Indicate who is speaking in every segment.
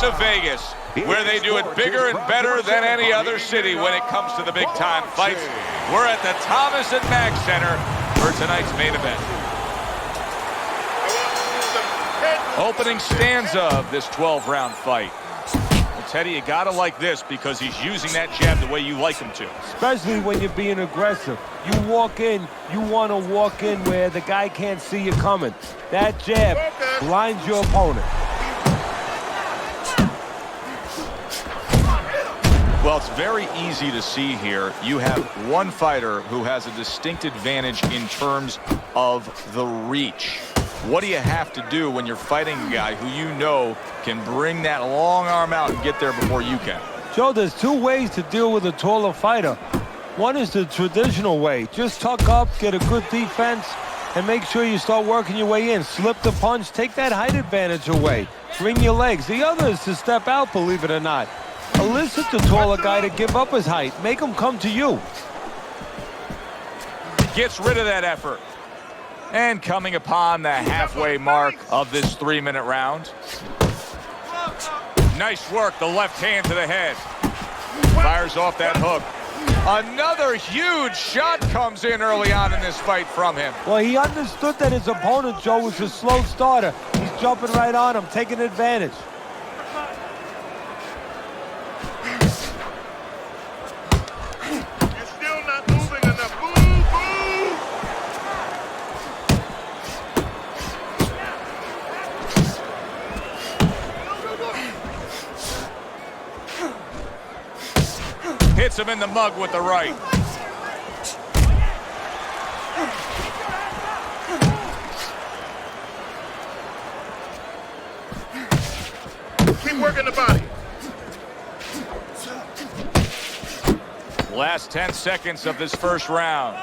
Speaker 1: to Vegas, where they do it bigger and better than any other city when it comes to the big-time fights. We're at the Thomas and Mack Center for tonight's main event. Opening stanza of this 12-round fight. Well, Teddy, you gotta like this because he's using that jab the way you like him to.
Speaker 2: Especially when you're being aggressive. You walk in, you want to walk in where the guy can't see you coming. That jab blinds your opponent.
Speaker 1: Well, it's very easy to see here. You have one fighter who has a distinct advantage in terms of the reach. What do you have to do when you're fighting a guy who you know can bring that long arm out and get there before you can?
Speaker 2: Joe, there's two ways to deal with a taller fighter. One is the traditional way. Just tuck up, get a good defense, and make sure you start working your way in. Slip the punch, take that height advantage away. Bring your legs. The other is to step out, believe it or not. Elicit the taller guy to give up his height. Make him come to you.
Speaker 1: Gets rid of that effort. And coming upon the halfway mark of this 3-minute round. Nice work, the left hand to the head. Fires off that hook. Another huge shot comes in early on in this fight from him.
Speaker 2: Well, he understood that his opponent, Joe, was a slow starter. He's jumping right on him, taking advantage.
Speaker 1: Hits him in the mug with the right.
Speaker 3: Keep working the body.
Speaker 1: Last 10 seconds of this first round.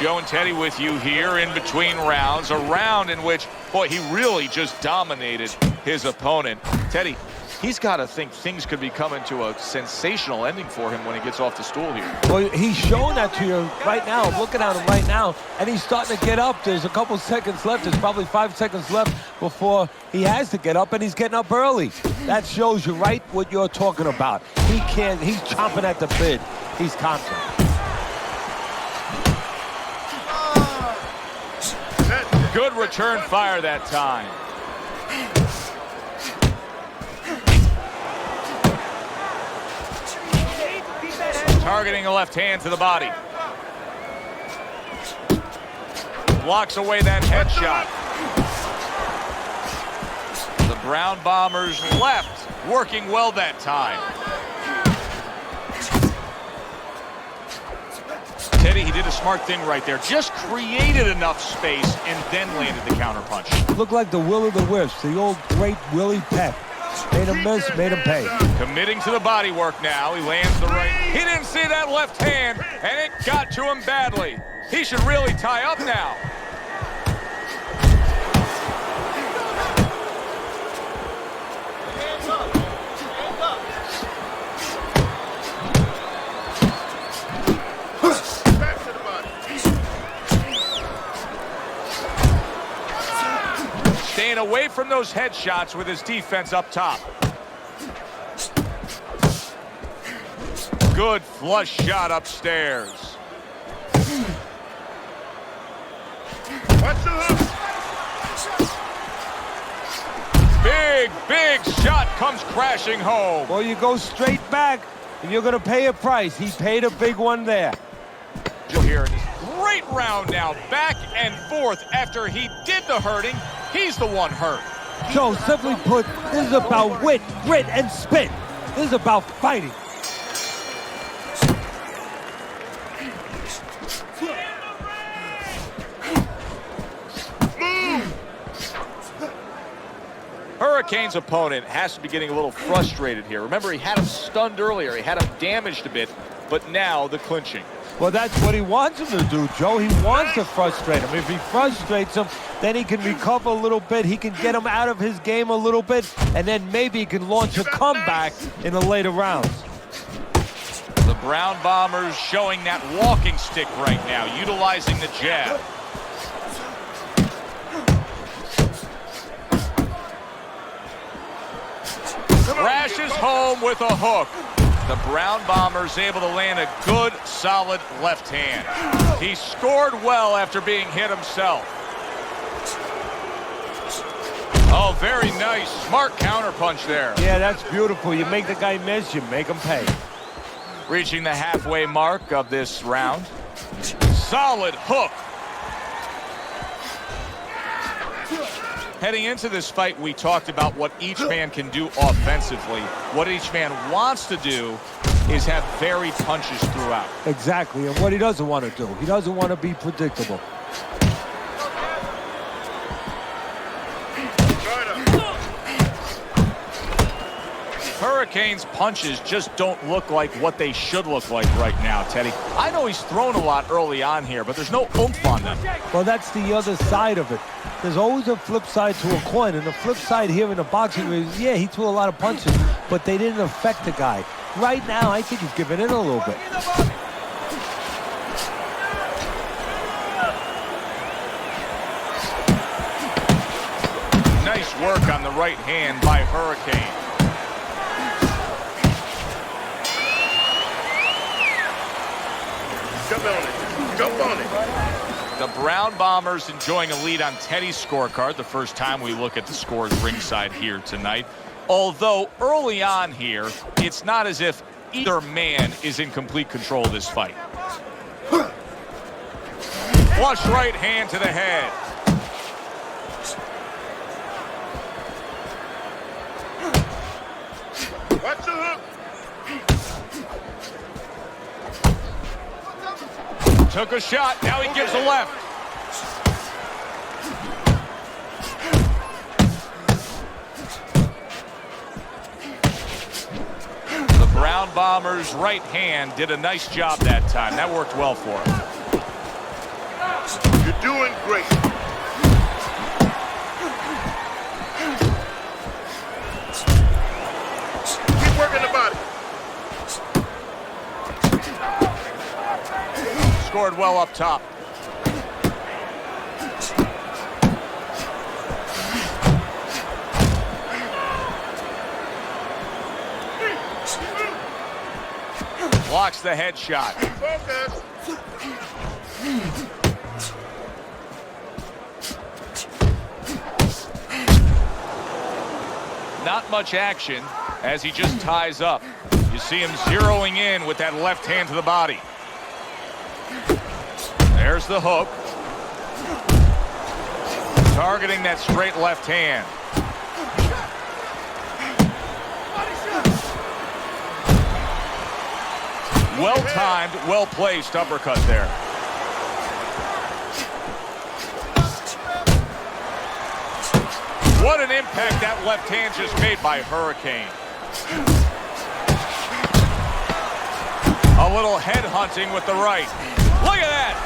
Speaker 1: Joe and Teddy with you here in between rounds. A round in which, boy, he really just dominated his opponent. Teddy, he's got to think things could be coming to a sensational ending for him when he gets off the stool here.
Speaker 2: Well, he's showing that to you right now. I'm looking at him right now, and he's starting to get up. There's a couple seconds left. There's probably 5 seconds left before he has to get up, and he's getting up early. That shows you right what you're talking about. He's chomping at the bit. He's confident.
Speaker 1: Good return fire that time. Targeting the left hand to the body. Blocks away that headshot. The Brown Bombers left, working well that time. Teddy, he did a smart thing right there. Just created enough space and then landed the counterpunch.
Speaker 2: Looked like the Will of the Wisps, the old great Willie Peck. Made him miss, made him pay.
Speaker 1: Committing to the body work now. He lands the right. He didn't see that left hand, and it got to him badly. He should really tie up now. Staying away from those headshots with his defense up top. Good flush shot upstairs.
Speaker 3: Watch the hook.
Speaker 1: Big shot comes crashing home.
Speaker 2: Well, you go straight back, and you're going to pay a price. He paid a big one there.
Speaker 1: You'll hear this great round now, back and forth. After he did the hurting, he's the one hurt.
Speaker 2: Joe, simply put, this is about wit, grit, and spit. This is about fighting.
Speaker 1: Hurricane's opponent has to be getting a little frustrated here. Remember, he had him stunned earlier. He had him damaged a bit, but now the clinching.
Speaker 2: Well, that's what he wants him to do, Joe. He wants to frustrate him. If he frustrates him, then he can recover a little bit. He can get him out of his game a little bit, and then maybe he can launch a comeback in the later rounds.
Speaker 1: The Brown Bombers showing that walking stick right now, utilizing the jab. home with a hook. The Brown Bombers able to land a good, solid left hand. He scored well after being hit himself. Oh, very nice. Smart counterpunch there.
Speaker 2: Yeah, that's beautiful. You make the guy miss, you make him pay.
Speaker 1: Reaching the halfway mark of this round. Solid hook. Heading into this fight, we talked about what each man can do offensively. What each man wants to do is have varied punches throughout.
Speaker 2: Exactly, and what he doesn't want to do. He doesn't want to be predictable.
Speaker 1: Hurricane's punches just don't look like what they should look like right now, Teddy. I know he's thrown a lot early on here, but there's no oomph on them.
Speaker 2: Well, that's the other side of it. There's always a flip side to a coin, and the flip side here in the boxing is, yeah, he threw a lot of punches, but they didn't affect the guy. Right now, I think he's giving in a little bit.
Speaker 1: Nice work on the right hand by Hurricane.
Speaker 3: Jump on it. Jump on it.
Speaker 1: The Brown Bombers enjoying a lead on Teddy's scorecard. The first time we look at the scores ringside here tonight. Although early on here, it's not as if either man is in complete control of this fight. Flush right hand to the head.
Speaker 3: Watch the hook.
Speaker 1: Took a shot. Now he gives a left. The Brown Bombers' right hand did a nice job that time. That worked well for him.
Speaker 3: You're doing great. Keep working the body.
Speaker 1: Scored well up top. Blocks the headshot.
Speaker 3: Focus.
Speaker 1: Not much action as he just ties up. You see him zeroing in with that left hand to the body. There's the hook. Targeting that straight left hand. Well-timed, well-placed uppercut there. What an impact that left hand just made by Hurricane. A little head hunting with the right. Look at that.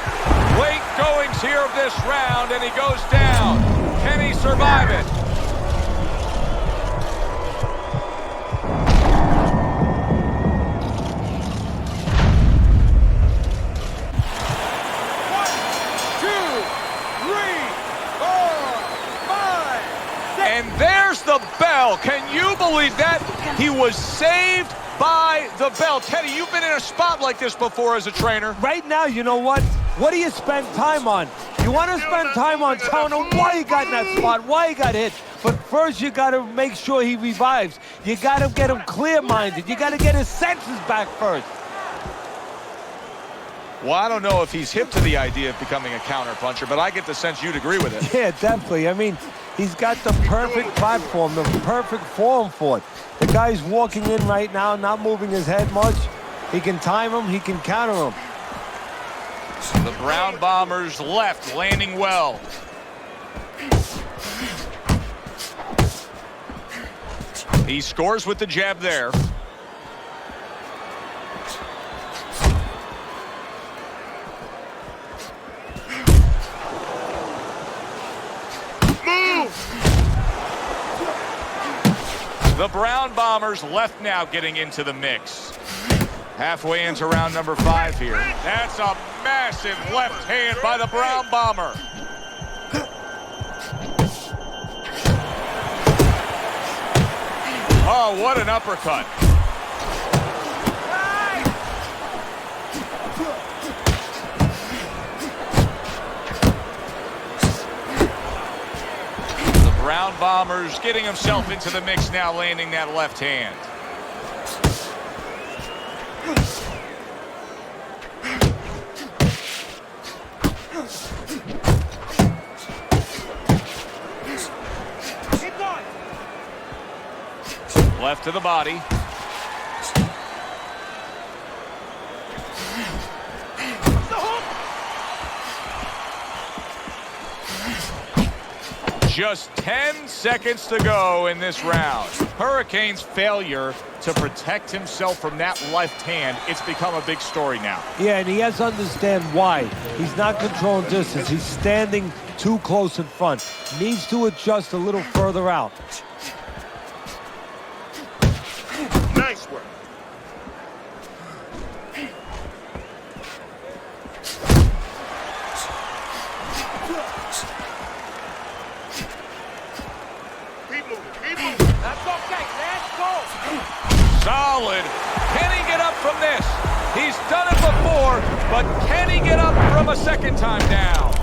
Speaker 1: Late goings here of this round, and he goes down. Can he survive it? And there's the bell. Can you believe that? He was saved by the bell. Teddy, you've been in a spot like this before as a trainer.
Speaker 2: Right now, you know what? What do you spend time on? You want to spend time on telling him why he got in that spot, why he got hit. But first, you got to make sure he revives. You got to get him clear-minded. You got to get his senses back first.
Speaker 1: Well, I don't know if he's hip to the idea of becoming a counterpuncher, but I get the sense you'd agree with it.
Speaker 2: Yeah, definitely. I mean, he's got the perfect platform, the perfect form for it. The guy's walking in right now, not moving his head much. He can time him, he can counter him.
Speaker 1: The Brown Bombers left, landing well. He scores with the jab there. The Brown Bombers left now getting into the mix. Halfway into round number 5 here. That's a massive left hand by the Brown Bomber. Oh, what an uppercut. Brown Bombers getting himself into the mix now, landing that left hand. Left to the body. Just 10 seconds to go in this round. Hurricane's failure to protect himself from that left hand, it's become a big story now.
Speaker 2: Yeah, and he has to understand why. He's not controlling distance. He's standing too close in front. Needs to adjust a little further out.
Speaker 3: Nice work. Keep moving. Keep moving.
Speaker 2: That's okay. Let's go.
Speaker 1: Solid. Can he get up from this? He's done it before, but can he get up from a second time down?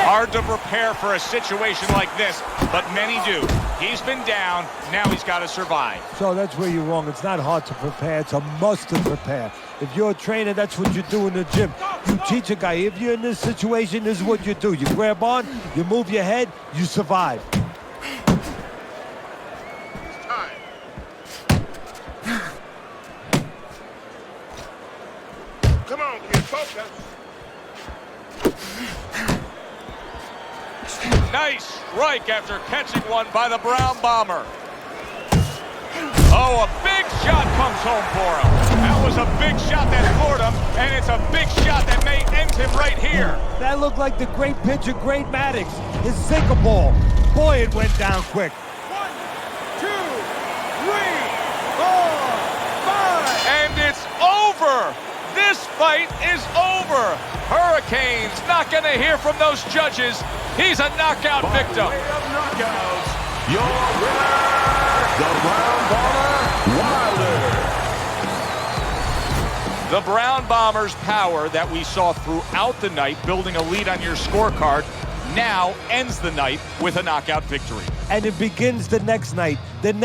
Speaker 1: Hard to prepare for a situation like this, but many do. He's been down, now he's got to survive.
Speaker 2: So that's where you're wrong. It's not hard to prepare. It's a must to prepare. If you're a trainer, that's what you do in the gym. You teach a guy, if you're in this situation, this is what you do. You grab on, you move your head, you survive.
Speaker 3: Time. Come on, kid. Focus.
Speaker 1: Nice strike after catching one by the Brown Bomber. Oh, a big shot comes home for him. That was a big shot that floored him, and it's a big shot that may end him right here.
Speaker 2: That looked like the great pitcher, Great Maddox. His sinker ball. Boy, it went down quick.
Speaker 3: 1, 2, 3, 4, 5.
Speaker 1: And it's over. This fight is over. Hurricane's not going to hear from those judges. He's a knockout victim.
Speaker 4: Way of knockouts, your winner, the Brown Bomber Wilder.
Speaker 1: The Brown Bombers' power that we saw throughout the night, building a lead on your scorecard, now ends the night with a knockout victory.
Speaker 2: And it begins the next night. The